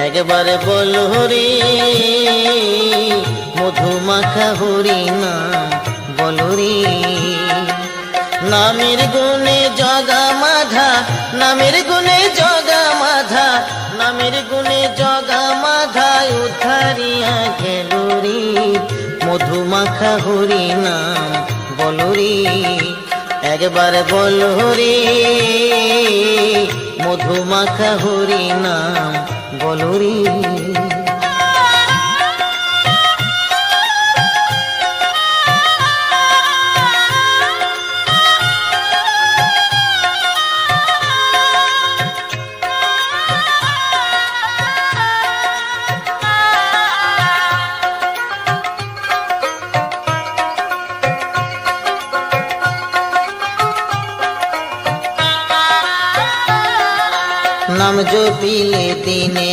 একবার বল হরি মধুমাখা হরি নাম বল রে। নামের গুণে জগা মাধা, নামের গুণে জগা মাধা, নামের গুণে জগা মাধা উদ্ধারিয়া গেল রে। মধুমাখা হরি নাম বল রে। একবার বল হরি মধুমাখা হরি নাম বল রে। নাম জপিলে দিনে